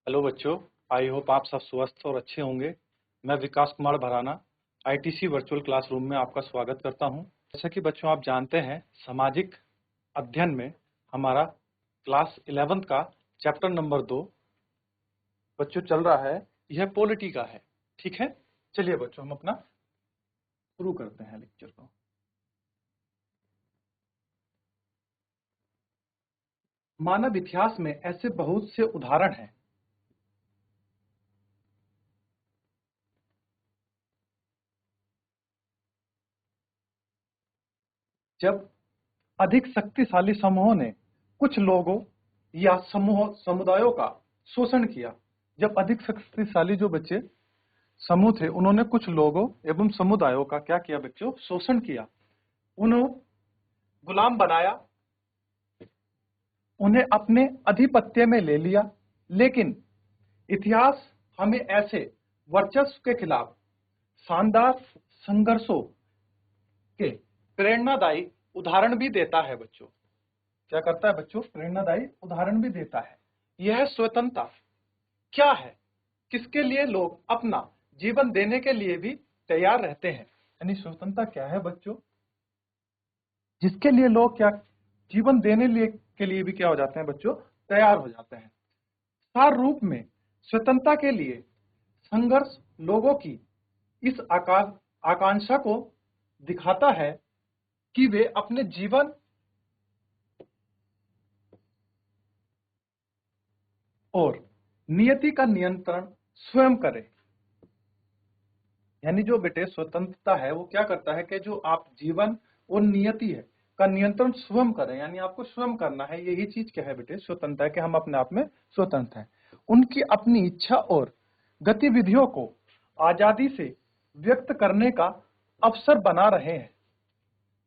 Hello बच्चों, I hope आप सब स्वस्थ और अच्छे होंगे। मैं विकास कुमार भराना आईटीसी वर्चुअल क्लासरूम में आपका स्वागत करता हूं। जैसा कि बच्चों आप जानते हैं, सामाजिक अध्ययन में हमारा क्लास 11th का चैप्टर नंबर 2 बच्चों चल रहा है। यह पॉलिटी का है। ठीक है, चलिए बच्चों हम अपना शुरू करते हैं लेक्चर को। मानव इतिहास में ऐसे बहुत से उदाहरण हैं जब अधिक शक्तिशाली समूहों ने कुछ लोगों या समुदायों का शोषण किया। जब अधिक शक्तिशाली जो बच्चे समूह थे, उन्होंने कुछ लोगों एवं समुदायों का क्या किया बच्चों? शोषण किया, उन्हें गुलाम बनाया, उन्हें अपने अधिपत्य में ले लिया। लेकिन इतिहास हमें ऐसे वर्चस्व के खिलाफ शानदार संघर्षों के प्रेरणादायी उदाहरण भी देता है बच्चों। क्या करता है बच्चों? प्रेरणादायी उदाहरण भी देता है। यह स्वतंत्रता क्या है, किसके लिए लोग अपना जीवन देने के लिए भी तैयार रहते हैं। यानी स्वतंत्रता क्या है बच्चों? जिसके लिए लोग क्या जीवन देने के लिए भी क्या हो जाते हैं बच्चों? तैयार हो जाते हैं। सार रूप में स्वतंत्रता के लिए संघर्ष लोगों की इस आकांक्षा को दिखाता है कि वे अपने जीवन और नियति का नियंत्रण स्वयं करें। यानी जो बेटे स्वतंत्रता है वो क्या करता है कि जो आप जीवन और नियति है का नियंत्रण स्वयं करें, यानी आपको स्वयं करना है। यही चीज क्या है बेटे? स्वतंत्रता है कि हम अपने आप में स्वतंत्र हैं। उनकी अपनी इच्छा और गतिविधियों को आजादी से व्यक्त करने का अवसर बना रहे हैं।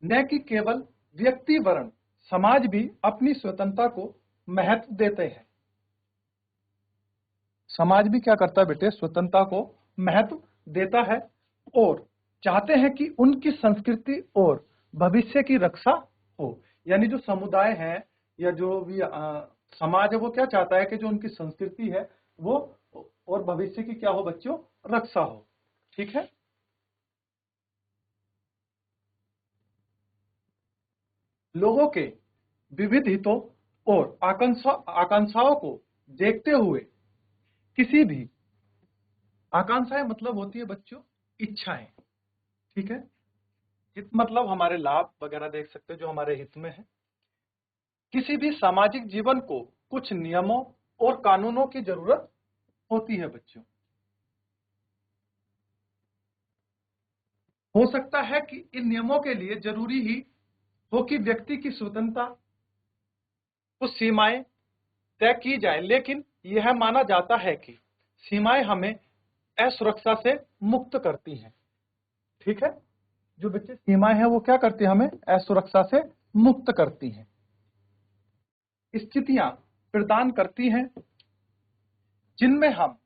न कि केवल व्यक्ति वर्ण समाज भी अपनी स्वतंत्रता को महत्व देते हैं। समाज भी क्या करता है बेटे? स्वतंत्रता को महत्व देता है और चाहते हैं कि उनकी संस्कृति और भविष्य की रक्षा हो। यानी जो समुदाय है या जो भी समाज है वो क्या चाहता है कि जो उनकी संस्कृति है वो और भविष्य की क्या हो बच्चों? रक्षा हो। ठीक है, लोगों के विविध हितों और आकांक्षाओं को देखते हुए किसी भी आकांक्षाएं मतलब होती है बच्चों इच्छाएं। ठीक है, हित मतलब हमारे लाभ वगैरह देख सकते हैं जो हमारे हित में है। किसी भी सामाजिक जीवन को कुछ नियमों और कानूनों की जरूरत होती है बच्चों। हो सकता है कि इन नियमों के लिए जरूरी ही हो कि व्यक्ति की स्वतंत्रता कुछ सीमाएं तय की जाए, लेकिन यह माना जाता है कि सीमाएं हमें असुरक्षा से मुक्त करती हैं। ठीक है, जो बच्चे सीमाएं हैं वो क्या करती है? हमें असुरक्षा से मुक्त करती हैं, स्थितियां प्रदान करती हैं जिनमें हम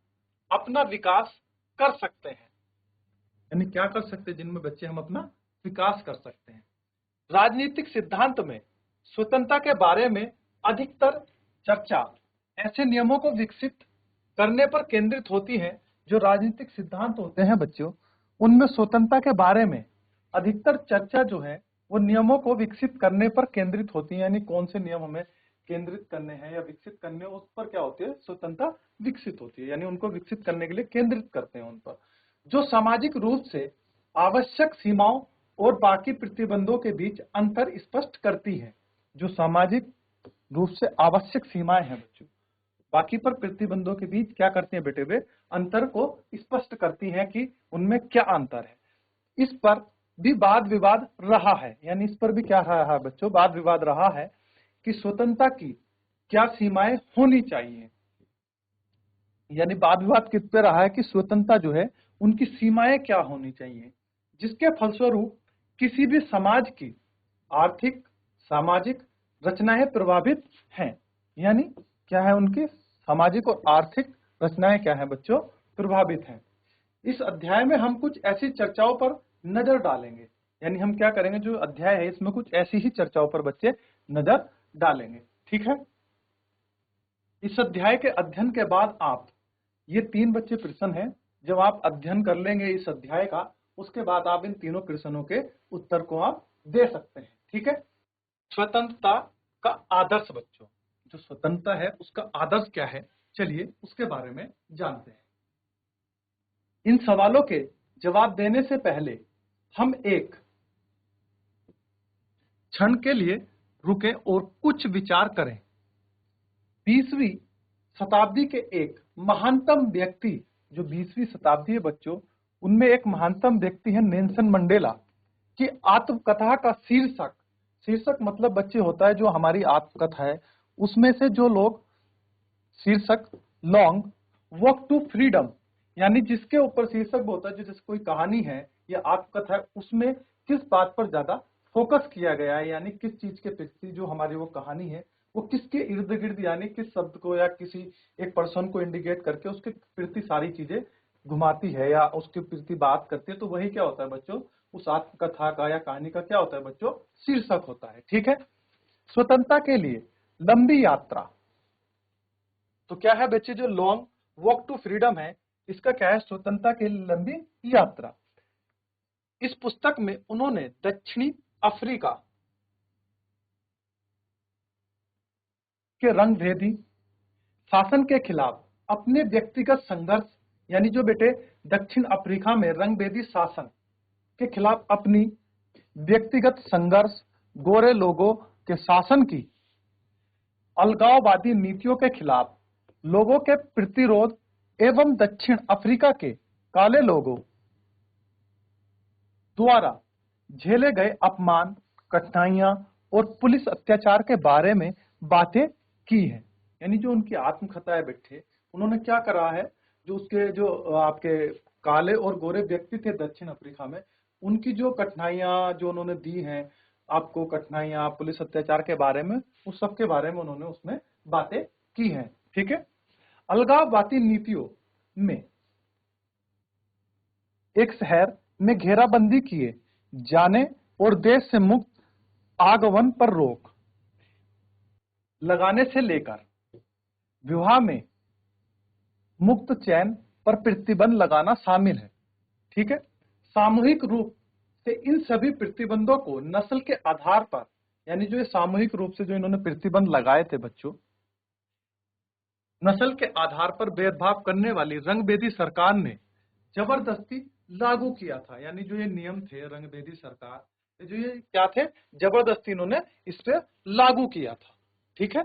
अपना विकास कर सकते हैं। यानी क्या कर सकते हैं? जिनमें बच्चे हम अपना विकास कर सकते हैं। राजनीतिक सिद्धांत में स्वतंत्रता के बारे में अधिकतर चर्चा ऐसे नियमों को विकसित करने पर केंद्रित होती है। जो राजनीतिक सिद्धांत होते हैं बच्चों, उनमें स्वतंत्रता के बारे में अधिकतर चर्चा जो है वो नियमों को विकसित करने पर केंद्रित होती है। यानी कौन से नियम हमें केंद्रित करने हैं या विकसित करने, उस पर क्या होती है? स्वतंत्रता विकसित होती है। यानी उनको विकसित करने के लिए केंद्रित करते हैं उन पर, जो सामाजिक रूप से आवश्यक सीमाओं और बाकी प्रतिबंधों के बीच अंतर स्पष्ट करती है। जो सामाजिक रूप से आवश्यक सीमाएं हैं बच्चों, बाकी पर प्रतिबंधों के बीच क्या करती हैं बेटे? वे अंतर को स्पष्ट करती हैं कि उनमें क्या अंतर है। इस पर भी वाद विवाद रहा है। यानी इस पर भी क्या रहा है बच्चों? वाद विवाद रहा है कि स्वतंत्रता की क्या सीमाएं होनी चाहिए। यानी वाद विवाद किस पे रहा है कि स्वतंत्रता जो है उनकी सीमाएं क्या होनी चाहिए, जिसके फलस्वरूप किसी भी समाज की आर्थिक सामाजिक रचनाएं प्रभावित हैं। यानी क्या है? उनकी सामाजिक और आर्थिक रचनाएं क्या है बच्चों? प्रभावित हैं। इस अध्याय में हम कुछ ऐसी चर्चाओं पर नजर डालेंगे। यानी हम क्या करेंगे? जो अध्याय है इसमें कुछ ऐसी ही चर्चाओं पर बच्चे नजर डालेंगे। ठीक है, इस अध्याय के अध्ययन के बाद आप, ये 3 बच्चे प्रश्न हैं, जब आप अध्ययन कर लेंगे इस अध्याय का, उसके बाद आप इन तीनों प्रश्नों के उत्तर को आप दे सकते हैं। ठीक है। स्वतंत्रता का आदर्श बच्चों, जो स्वतंत्रता है उसका आदर्श क्या है, चलिए उसके बारे में जानते हैं। इन सवालों के जवाब देने से पहले हम एक क्षण के लिए रुकें और कुछ विचार करें। 20वीं शताब्दी के एक महानतम व्यक्ति, जो 20वीं शताब्दी है बच्चों, उनमें एक महानतम व्यक्ति है नेल्सन मंडेला, की आत्मकथा का शीर्षक मतलब बच्चे होता है जो हमारी आत्मकथा है, उसमें से जो लोग शीर्षक लॉन्ग वॉक टू फ्रीडम, यानी जिसके ऊपर शीर्षक होता है, जो जैसे कोई कहानी है या आत्मकथा है, उसमें किस बात पर ज्यादा फोकस किया गया है, यानी किस चीज के प्रति जो हमारी वो कहानी है वो किसके इर्द गिर्द, यानी किस शब्द को या किसी एक पर्सन को इंडिकेट करके उसके प्रति सारी चीजें घुमाती है या उसके प्रति बात करती है, तो वही क्या होता है बच्चों, उस आत्मकथा का या कहानी का क्या होता है बच्चों, शीर्षक होता है। ठीक है। स्वतंत्रता के लिए लंबी यात्रा, तो क्या है बच्चे, जो लॉन्ग वॉक टू फ्रीडम है, इसका क्या है, स्वतंत्रता के लिए लंबी यात्रा। इस पुस्तक में उन्होंने दक्षिणी अफ्रीका के रंगभेदी शासन के खिलाफ अपने व्यक्तिगत संघर्ष, यानी जो बेटे दक्षिण अफ्रीका में रंगभेदी शासन के खिलाफ अपनी व्यक्तिगत संघर्ष, गोरे लोगों के शासन की अलगाववादी नीतियों के खिलाफ लोगों के प्रतिरोध एवं दक्षिण अफ्रीका के काले लोगों द्वारा झेले गए अपमान, कठिनाइयां और पुलिस अत्याचार के बारे में बातें की है। यानी जो उनकी आत्मकथा है बेटे, उन्होंने क्या करा है, जो उसके जो आपके काले और गोरे व्यक्ति थे दक्षिण अफ्रीका में, उनकी जो कठिनाइयां जो उन्होंने दी हैं आपको, कठिनाइयां पुलिस अत्याचार के बारे में, उस सब के बारे में उन्होंने उसमें बातें की हैं। ठीक है। अलगाववादी नीतियों में एक शहर में घेराबंदी किए जाने और देश से मुक्त आगमन पर रोक लगाने से लेकर विवाह में मुक्त चयन पर प्रतिबंध लगाना शामिल है। ठीक है। सामूहिक रूप से इन सभी प्रतिबंधों को नस्ल के आधार पर, यानी जो ये सामूहिक रूप से जो इन्होंने प्रतिबंध लगाए थे बच्चों, नस्ल के आधार पर भेदभाव करने वाली रंगभेदी सरकार ने जबरदस्ती लागू किया था। यानी जो ये नियम थे रंगभेदी सरकार, जो ये क्या थे, जबरदस्ती इन्होंने इस पे लागू किया था। ठीक है।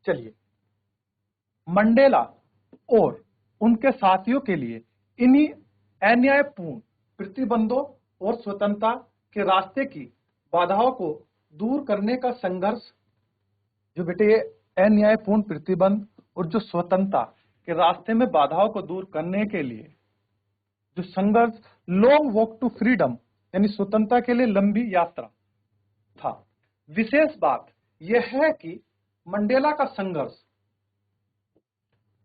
चलिए, मंडेला और उनके साथियों के लिए इन्हीं अन्यायपूर्ण प्रतिबंधों और स्वतंत्रता के रास्ते की बाधाओं को दूर करने का संघर्ष, जो बेटे ये अन्यायपूर्ण प्रतिबंध और जो स्वतंत्रता के रास्ते में बाधाओं को दूर करने के लिए जो संघर्ष, लॉन्ग वॉक टू फ्रीडम, यानी स्वतंत्रता के लिए लंबी यात्रा था। विशेष बात यह है कि मंडेला का संघर्ष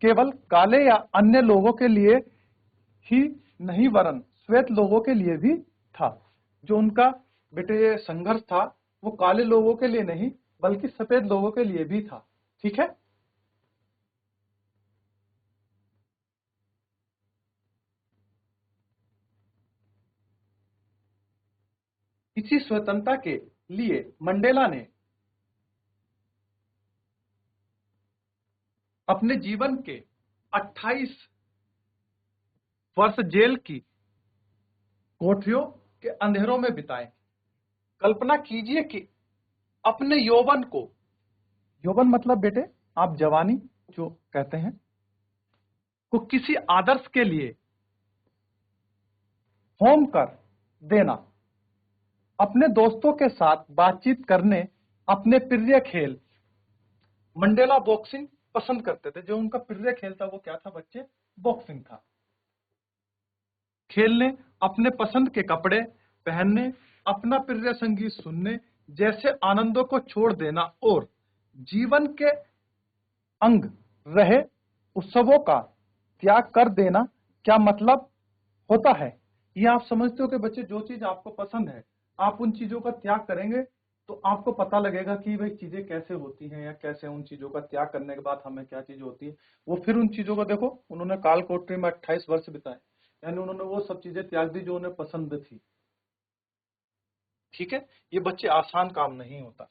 केवल काले या अन्य लोगों के लिए ही नहीं वरन श्वेत लोगों के लिए भी था। जो उनका बेटे ये संघर्ष था वो काले लोगों के लिए नहीं बल्कि सफेद लोगों के लिए भी था। ठीक है। इसी स्वतंत्रता के लिए मंडेला ने अपने जीवन के 28 वर्ष जेल की कोठरियों के अंधेरों में बिताए। कल्पना कीजिए कि अपने यौवन को, यौवन मतलब बेटे आप जवानी जो कहते हैं, को किसी आदर्श के लिए होम कर देना, अपने दोस्तों के साथ बातचीत करने, अपने प्रिय खेल, मंडेला बॉक्सिंग पसंद करते थे। जो उनका प्रिय खेल था वो क्या था बच्चे, बॉक्सिंग था। खेलने, अपने पसंद के कपड़े पहनने, अपना प्रिय संगीत सुनने जैसे आनंदों को छोड़ देना और जीवन के अंग रहे उत्सवों का त्याग कर देना क्या मतलब होता है। ये आप समझते हो कि बच्चे जो चीज आपको पसंद है आप उन चीजों का त्याग करेंगे, तो आपको पता लगेगा कि भाई चीजें कैसे होती हैं या कैसे उन चीजों का त्याग करने के बाद हमें क्या चीज होती है। वो फिर उन चीजों को देखो, उन्होंने काल कोठरी में 28 वर्ष बिताए, यानी उन्होंने वो सब चीजें त्याग दी जो उन्हें पसंद थी। ठीक है, ये बच्चे आसान काम नहीं होता।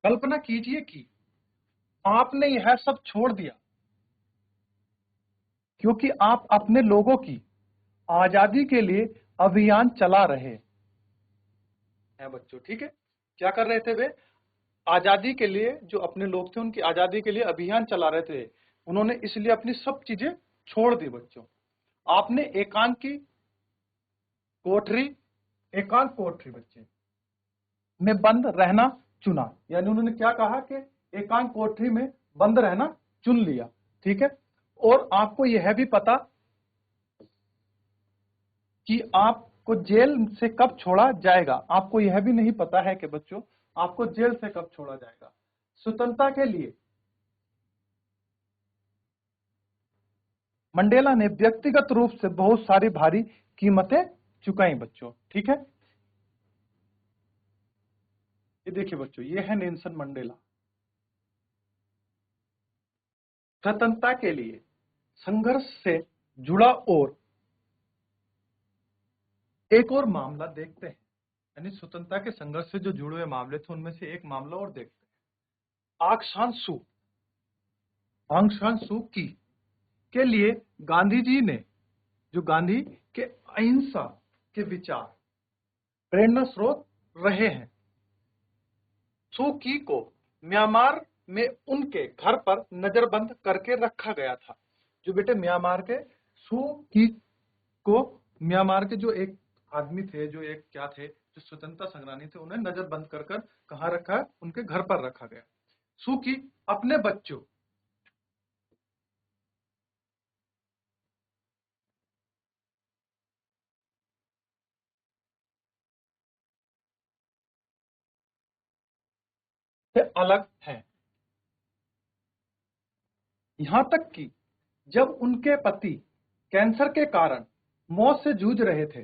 कल्पना कीजिए कि आपने यह सब छोड़ दिया क्योंकि आप अपने लोगों की आजादी के लिए अभियान चला रहे हैं बच्चों। ठीक है, क्या कर रहे थे वे? आजादी के लिए, जो अपने लोग थे उनकी आजादी के लिए अभियान चला रहे थे। उन्होंने इसलिए अपनी सब चीजें छोड़ दी बच्चों। आपने एकांत कोठरी बच्चे में बंद रहना चुना, यानी उन्होंने क्या कहा कि एकांत कोठरी में बंद रहना चुन लिया। ठीक है, और आपको यह भी पता कि आपको जेल से कब छोड़ा जाएगा। आपको यह भी नहीं पता है कि बच्चों आपको जेल से कब छोड़ा जाएगा। स्वतंत्रता के लिए मंडेला ने व्यक्तिगत रूप से बहुत सारी भारी कीमतें चुकाई बच्चों। ठीक है, ये देखिए बच्चों, ये है नेल्सन मंडेला। स्वतंत्रता के लिए संघर्ष से जुड़ा और एक और मामला देखते हैं, यानी स्वतंत्रता के संघर्ष से जो जुड़े हुए मामले थे उनमें से एक मामला और देखते हैं। आंग सान सू की के लिए गांधी जी ने, जो गांधी के अहिंसा के विचार प्रेरणा स्रोत रहे हैं। सू की को म्यांमार में उनके घर पर नजरबंद करके रखा गया था। जो बेटे म्यांमार के सू की को, म्यांमार के जो एक आदमी थे, जो एक क्या थे, जो स्वतंत्रता संग्रामी थे, उन्हें नजरबंद कर कर कहाँ रखा है? उनके घर पर रखा गया। सू की अपने बच्चों से अलग हैं, यहां तक कि जब उनके पति कैंसर के कारण मौत से जूझ रहे थे,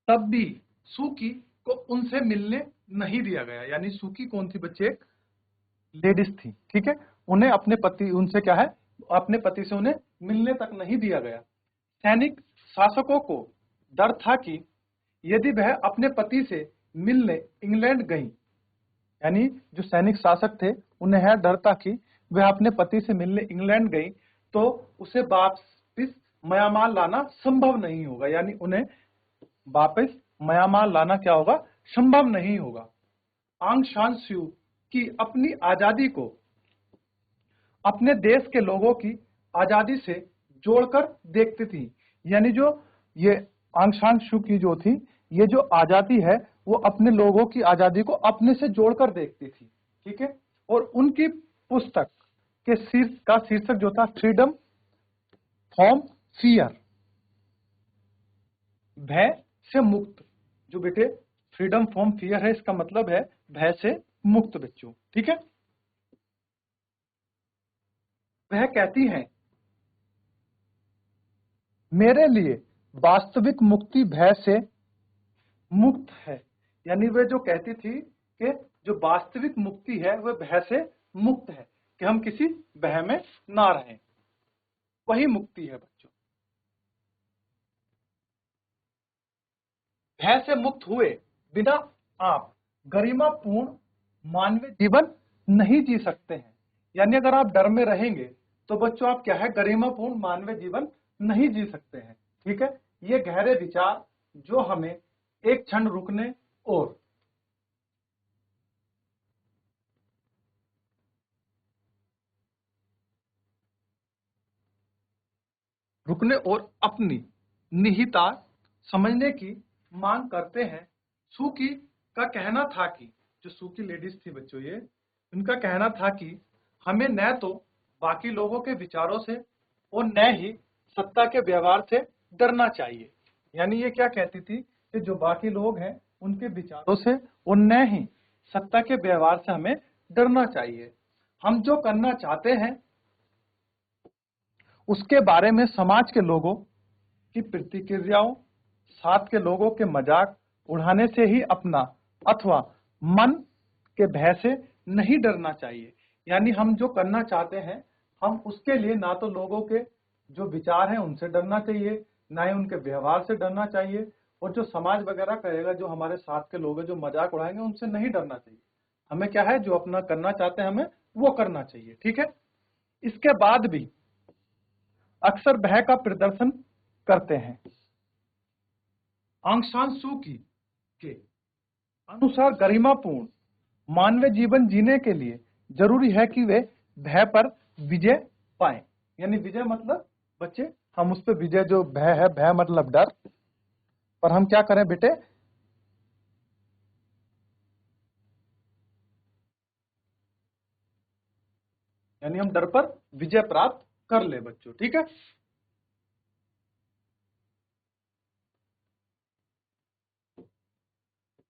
तब भी सूकी को उनसे मिलने नहीं दिया गया। यानी सूकी कौन थी बच्चे? एक लेडीज थी। ठीक है, उन्हें अपने पति, उनसे क्या है, अपने पति से उन्हें मिलने तक नहीं दिया गया। सैनिक शासकों को डर था कि यदि वह अपने पति से मिलने इंग्लैंड गई, यानी जो सैनिक शासक थे उन्हें यह डर था कि वह अपने पति से मिलने इंग्लैंड गई तो उसे वापस म्यांमार लाना संभव नहीं होगा। यानी उन्हें वापस म्यांमार लाना क्या होगा? संभव नहीं होगा। आंग सान सू की अपनी आजादी को अपने देश के लोगों की आजादी से जोड़कर देखती थी। यानी जो ये आंग सान सू की जो थी, ये जो आजादी है वो अपने लोगों की आजादी को अपने से जोड़कर देखती थी। ठीक है, और उनकी पुस्तक के शीर्षक जो था, फ्रीडम फ्रॉम फियर, भय से मुक्त। जो बेटे फ्रीडम फ्रॉम फियर है, इसका मतलब है भय से मुक्त बच्चों। ठीक है, वह कहती हैं, मेरे लिए वास्तविक मुक्ति भय से मुक्त है। यानी वे जो कहती थी कि जो वास्तविक मुक्ति है वह भय से मुक्त है, कि हम किसी भय में ना रहें, वही मुक्ति है बच्चों। भय से मुक्त हुए बिना आप गरिमापूर्ण मानवीय जीवन नहीं जी सकते हैं। यानी अगर आप डर में रहेंगे तो बच्चों आप क्या है? गरिमापूर्ण मानवीय जीवन नहीं जी सकते हैं। ठीक है, ये गहरे विचार जो हमें एक क्षण रुकने और अपनी निहिता समझने की मांग करते हैं। सूकी का कहना था कि, जो सूकी लेडीज थी बच्चों, ये उनका कहना था कि हमें न तो बाकी लोगों के विचारों से और न ही सत्ता के व्यवहार से डरना चाहिए। यानी ये क्या कहती थी कि जो बाकी लोग हैं उनके विचारों से और न ही सत्ता के व्यवहार से हमें डरना चाहिए। हम जो करना चाहते हैं उसके बारे में समाज के लोगों की प्रतिक्रियाओं, साथ के लोगों के मजाक उड़ाने से ही अपना अथवा मन के भय से नहीं डरना चाहिए। यानी हम जो करना चाहते हैं, हम उसके लिए ना तो लोगों के जो विचार हैं उनसे डरना चाहिए, ना ही उनके व्यवहार से डरना चाहिए, और जो समाज वगैरह कहेगा, जो हमारे साथ के लोग हैं जो मजाक उड़ाएंगे, उनसे नहीं डरना चाहिए। हमें क्या है, जो अपना करना चाहते हैं हमें वो करना चाहिए। ठीक है। इसके बाद भी अक्सर भय का प्रदर्शन करते हैं। आंग सान सू की के अनुसार गरिमापूर्ण मानवीय जीवन जीने के लिए जरूरी है कि वे भय पर विजय पाएं। यानी विजय मतलब बच्चे, हम उस पर विजय, जो भय है, भय मतलब डर, पर हम क्या करें बेटे, यानी हम डर पर विजय प्राप्त कर ले बच्चों। ठीक है।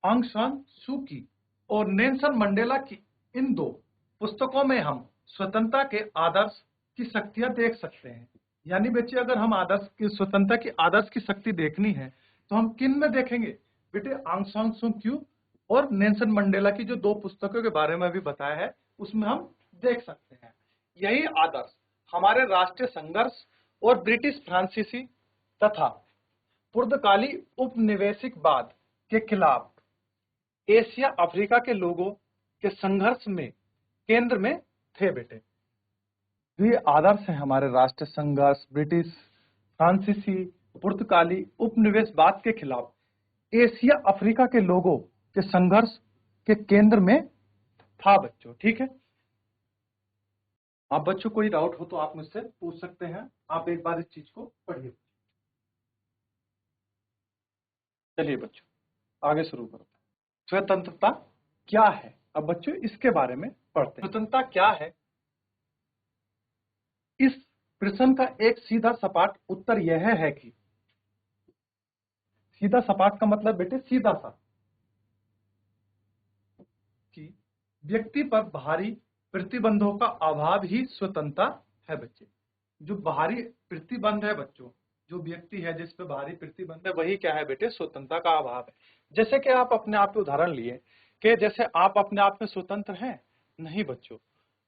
आंग सान सू की और नेल्सन मंडेला की इन दो पुस्तकों में हम स्वतंत्रता के आदर्श की शक्तियां देख सकते हैं। यानी बच्चे, अगर हम आदर्श की, स्वतंत्रता की आदर्श की शक्ति देखनी है तो हम किन में देखेंगे बेटे? आंग सान सू की और नेल्सन मंडेला की जो दो पुस्तकों के बारे में अभी बताया है, उसमें हम देख सकते हैं। यही आदर्श हमारे राष्ट्रीय संघर्ष और ब्रिटिश फ्रांसीसी तथा पुर्तगाली उपनिवेशिकवाद के खिलाफ एशिया अफ्रीका के लोगों के संघर्ष में केंद्र में थे बेटे। ये आदर्श है हमारे राष्ट्रीय संघर्ष, ब्रिटिश, फ्रांसीसी, पुर्तगाली उपनिवेशवाद के खिलाफ एशिया अफ्रीका के लोगों के संघर्ष के केंद्र में था बच्चों। ठीक है। आप बच्चों कोई डाउट हो तो आप मुझसे पूछ सकते हैं। आप एक बार इस चीज को पढ़िए। चलिए बच्चों आगे शुरू करो। स्वतंत्रता क्या है? अब बच्चों इसके बारे में पढ़ते हैं। स्वतंत्रता क्या है? इस प्रश्न का एक सीधा सपाट उत्तर यह है कि, सीधा सपाट का मतलब बेटे सीधा सा, कि व्यक्ति पर बाहरी प्रतिबंधों का अभाव ही स्वतंत्रता है बच्चे। जो बाहरी प्रतिबंध है बच्चों, जो व्यक्ति है जिस पे बाहरी प्रतिबंध है, वही क्या है बेटे? स्वतंत्रता का अभाव है। जैसे कि आप अपने आप पे उदाहरण लिए कि जैसे आप अपने आप में स्वतंत्र हैं? नहीं बच्चों,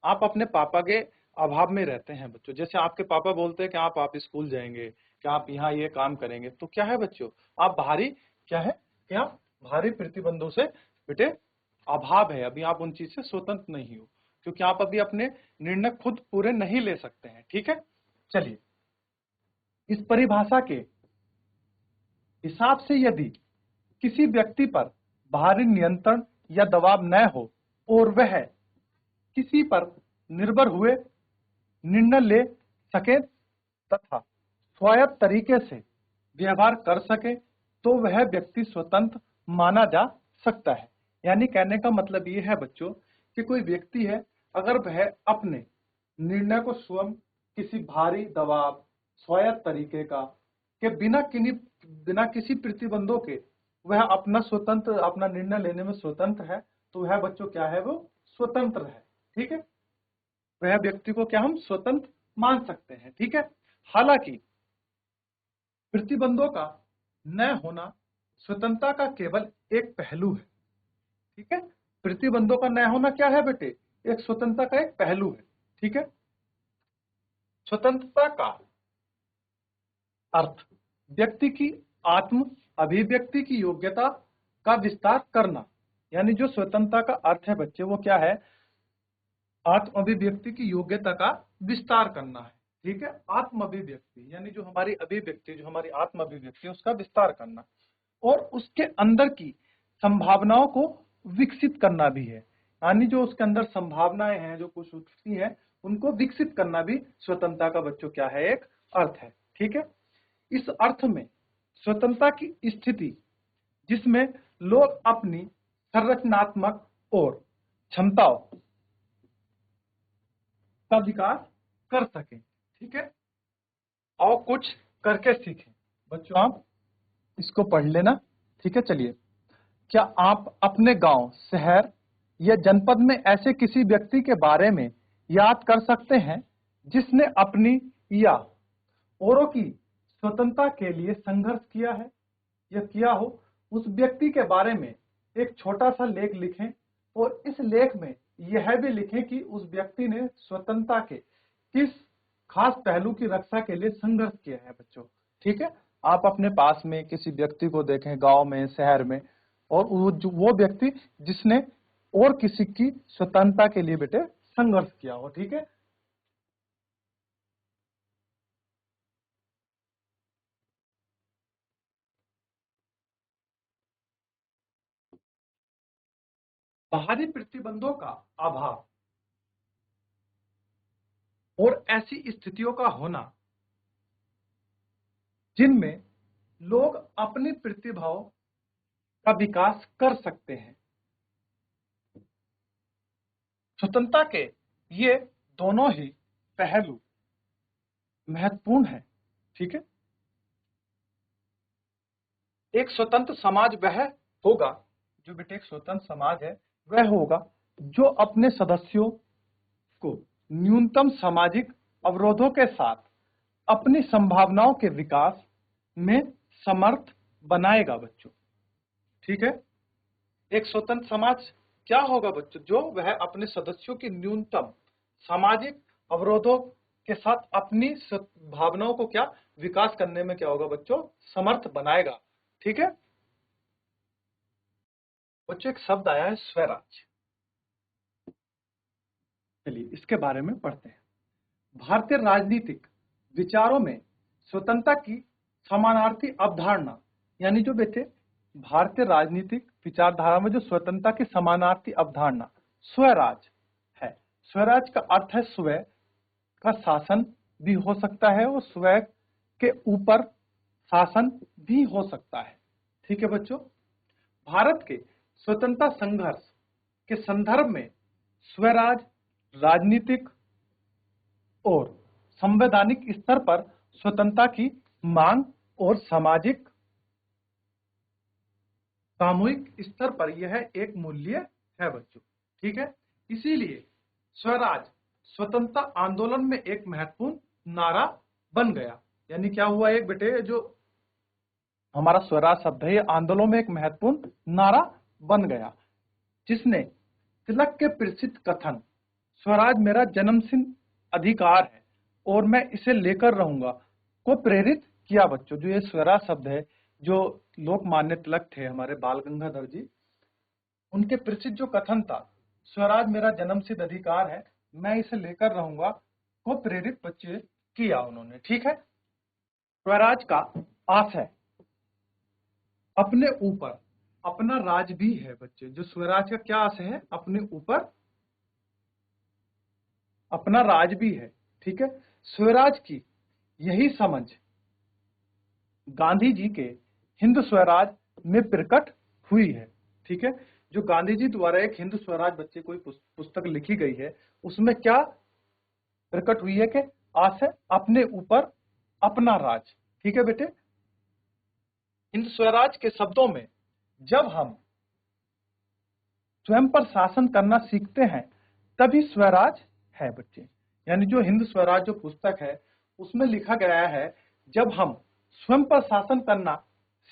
आप अपने पापा के अभाव में रहते हैं बच्चों। जैसे आपके पापा बोलते हैं कि आप स्कूल जाएंगे, कि आप यहाँ ये काम करेंगे, तो क्या है बच्चों? आप बाहरी क्या है कि आप बाहरी प्रतिबंधों से बेटे अभाव है, अभी आप उन चीज से स्वतंत्र नहीं हो, क्योंकि आप अभी अपने निर्णय खुद पूरे नहीं ले सकते हैं। ठीक है। चलिए, इस परिभाषा के हिसाब से यदि किसी व्यक्ति पर बाहरी नियंत्रण या दबाव न हो और वह किसी पर निर्भर हुए निर्णय ले सके तथा स्वायत्त तरीके से व्यवहार कर सके, तो वह व्यक्ति स्वतंत्र माना जा सकता है। यानी कहने का मतलब ये है बच्चों कि कोई व्यक्ति है, अगर वह अपने निर्णय को स्वयं किसी भारी दबाव, स्वायत्त तरीके का के बिना किसी प्रतिबंधों के वह अपना निर्णय लेने में स्वतंत्र है, तो वह बच्चों क्या है? वो स्वतंत्र है। ठीक है। वह व्यक्ति को क्या हम स्वतंत्र मान सकते हैं। ठीक है। हालांकि प्रतिबंधों का न होना स्वतंत्रता का केवल एक पहलू है। ठीक है। प्रतिबंधों का न होना क्या है बेटे? एक स्वतंत्रता का एक पहलू है। ठीक है। स्वतंत्रता का अर्थ व्यक्ति की आत्म अभिव्यक्ति की योग्यता का विस्तार करना। यानी जो स्वतंत्रता का अर्थ है बच्चे, वो क्या है? आत्म अभिव्यक्ति की योग्यता का विस्तार करना है। ठीक है। आत्म अभिव्यक्ति यानी जो हमारी अभिव्यक्ति, जो हमारी आत्म अभिव्यक्ति, उसका विस्तार करना, और उसके अंदर की संभावनाओं को विकसित करना भी है। यानी जो उसके अंदर संभावनाएं हैं, जो कुछ उठती हैं, उनको विकसित करना भी स्वतंत्रता का बच्चों क्या है? एक अर्थ है। ठीक है। इस अर्थ में स्वतंत्रता की स्थिति जिसमें लोग अपनी संरचनात्मक और क्षमताओं का विकास कर सकें। ठीक है। और कुछ करके सीखें। बच्चों आप इसको पढ़ लेना। ठीक है। चलिए, क्या आप अपने गांव, शहर या जनपद में ऐसे किसी व्यक्ति के बारे में याद कर सकते हैं जिसने अपनी या औरों की स्वतंत्रता के लिए संघर्ष किया है या किया हो, उस व्यक्ति के बारे में एक छोटा सा लेख लिखें और इस लेख में यह भी लिखें कि उस व्यक्ति ने स्वतंत्रता के किस खास पहलू की रक्षा के लिए संघर्ष किया है बच्चों। ठीक है, आप अपने पास में किसी व्यक्ति को देखें, गांव में, शहर में, और वो व्यक्ति जिसने और किसी की स्वतंत्रता के लिए बेटे संघर्ष किया हो। ठीक है, बाहरी प्रतिबंधों का अभाव और ऐसी स्थितियों का होना जिनमें लोग अपनी प्रतिभाओं का विकास कर सकते हैं। स्वतंत्रता के ये दोनों ही पहलू महत्वपूर्ण है। ठीक है, एक स्वतंत्र समाज वह होगा, जो बेटे एक स्वतंत्र समाज है वह होगा जो अपने सदस्यों को न्यूनतम सामाजिक अवरोधों के साथ अपनी संभावनाओं के विकास में समर्थ बनाएगा बच्चों। ठीक है, एक स्वतंत्र समाज क्या होगा बच्चों, जो वह अपने सदस्यों की न्यूनतम सामाजिक अवरोधों के साथ अपनी भावनाओं को क्या विकास करने में क्या होगा बच्चों, समर्थ बनाएगा। ठीक है बच्चों, एक शब्द आया है स्वराज, चलिए इसके बारे में पढ़ते हैं। भारतीय राजनीतिक विचारों में स्वतंत्रता की समानार्थी अवधारणा, यानी जो बेटे भारतीय राजनीतिक विचारधारा में जो स्वतंत्रता की समानार्थी अवधारणा स्वराज है। स्वराज का अर्थ है स्वयं का शासन भी हो सकता है और स्वयं के ऊपर शासन भी हो सकता है। ठीक है बच्चों, भारत के स्वतंत्रता संघर्ष के संदर्भ में स्वराज राजनीतिक और संवैधानिक स्तर पर स्वतंत्रता की मांग और सामाजिक सामूहिक स्तर पर यह एक मूल्य है बच्चों। ठीक है, इसीलिए स्वराज स्वतंत्रता आंदोलन में एक महत्वपूर्ण नारा बन गया। यानी क्या हुआ, एक बेटे जो हमारा स्वराज शब्द है, ये आंदोलन में एक महत्वपूर्ण नारा बन गया, जिसने तिलक के प्रसिद्ध कथन स्वराज मेरा जन्मसिद्ध अधिकार है और मैं इसे लेकर रहूंगा को प्रेरित किया बच्चों। जो ये स्वराज शब्द है, जो लोकमान्य तिलक थे हमारे बाल गंगाधर जी, उनके प्रसिद्ध जो कथन था स्वराज मेरा जन्मसिद्ध अधिकार है, मैं इसे लेकर रहूंगा को प्रेरित बच्चे किया उन्होंने। ठीक है, स्वराज का आशय अपने ऊपर अपना राज भी है बच्चे। जो स्वराज का क्या आशय है, अपने ऊपर अपना राज भी है। ठीक है, स्वराज की यही समझ गांधी जी के हिंद स्वराज में प्रकट हुई है। ठीक है, जो गांधी जी द्वारा एक हिंद स्वराज बच्चे कोई पुस्तक लिखी गई है, उसमें क्या प्रकट हुई है कि आशय अपने ऊपर अपना राज। ठीक है बेटे, हिंद स्वराज के शब्दों में जब हम स्वयं पर शासन करना सीखते हैं तभी स्वराज है बच्चे। यानी जो हिंद स्वराज जो पुस्तक है उसमें लिखा गया है, जब हम स्वयं पर शासन करना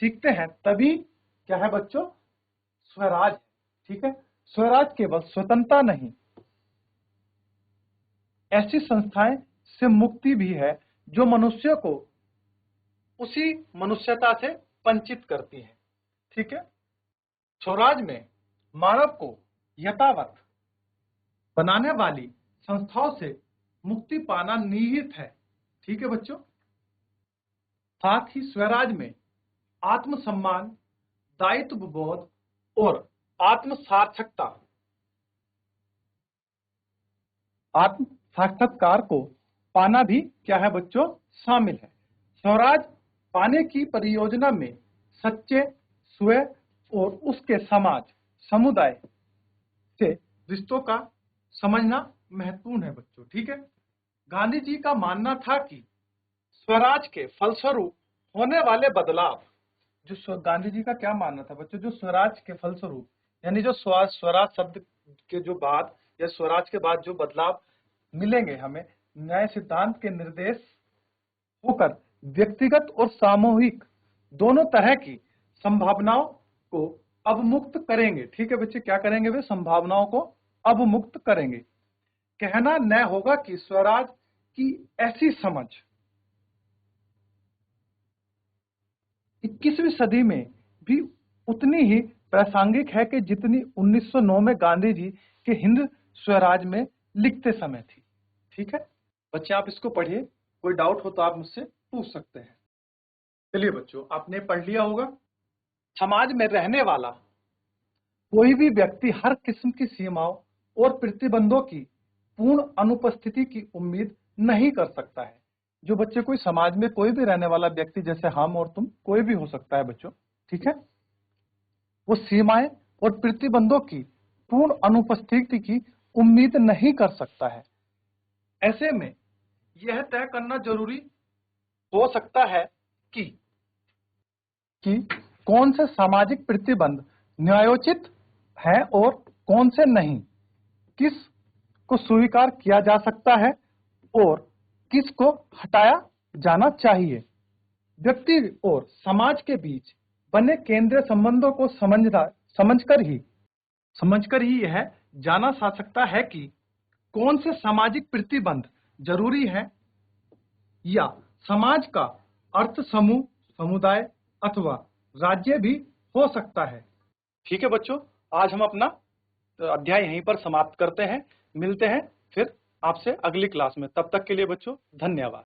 सीखते हैं तभी क्या है बच्चों, स्वराज। ठीक है, स्वराज केवल स्वतंत्रता नहीं, ऐसी संस्थाएं से मुक्ति भी है जो मनुष्य को उसी मनुष्यता से वंचित करती है। ठीक है, स्वराज में मानव को यथावत बनाने वाली संस्थाओं से मुक्ति पाना निहित है। ठीक है बच्चों, साथ ही स्वराज में आत्मसम्मान, दायित्व बोध और आत्म साक्षात्कार को पाना भी क्या है बच्चों, शामिल है। स्वराज पाने की परियोजना में सच्चे स्वयं और उसके समाज समुदाय से रिश्तों का समझना महत्वपूर्ण है बच्चों। ठीक है, गांधी जी का मानना था कि स्वराज के फलस्वरूप होने वाले बदलाव, जो गांधी जी का क्या मानना था बच्चों, जो स्वराज के फलस्वरूप, यानी जो स्वराज शब्द के जो बाद या स्वराज के बाद जो बदलाव मिलेंगे हमें, न्याय सिद्धांत के निर्देश होकर व्यक्तिगत और सामूहिक दोनों तरह की संभावनाओं को अवमुक्त करेंगे। ठीक है बच्चे, क्या करेंगे वे? संभावनाओं को अवमुक्त करेंगे। कहना न होगा कि स्वराज की ऐसी समझ 21वीं सदी में भी उतनी ही प्रासंगिक है कि जितनी 1909 में गांधी जी के हिंद स्वराज में लिखते समय थी। ठीक है बच्चे, आप इसको पढ़िए, कोई डाउट हो तो आप मुझसे पूछ सकते हैं। चलिए बच्चों, आपने पढ़ लिया होगा। समाज में रहने वाला कोई भी व्यक्ति हर किस्म की सीमाओं और प्रतिबंधों की पूर्ण अनुपस्थिति की उम्मीद नहीं कर सकता है। जो बच्चे, कोई समाज में कोई भी रहने वाला व्यक्ति, जैसे हम और तुम, कोई भी हो सकता है बच्चों, ठीक है, वो सीमाएं और प्रतिबंधों की पूर्ण अनुपस्थिति की उम्मीद नहीं कर सकता है। ऐसे में यह तय करना जरूरी हो सकता है कि कौन से सामाजिक प्रतिबंध न्यायोचित है और कौन से नहीं, किस को स्वीकार किया जा सकता है और किस को हटाया जाना चाहिए। व्यक्ति और समाज के बीच बने केंद्रीय संबंधों को समझकर ही यह जाना जा सकता है कि कौन से सामाजिक प्रतिबंध जरूरी है या समाज का अर्थ समूह, समुदाय अथवा राज्य भी हो सकता है। ठीक है बच्चों, आज हम अपना अध्याय यहीं पर समाप्त करते हैं। मिलते हैं फिर आपसे अगली क्लास में। तब तक के लिए बच्चों धन्यवाद।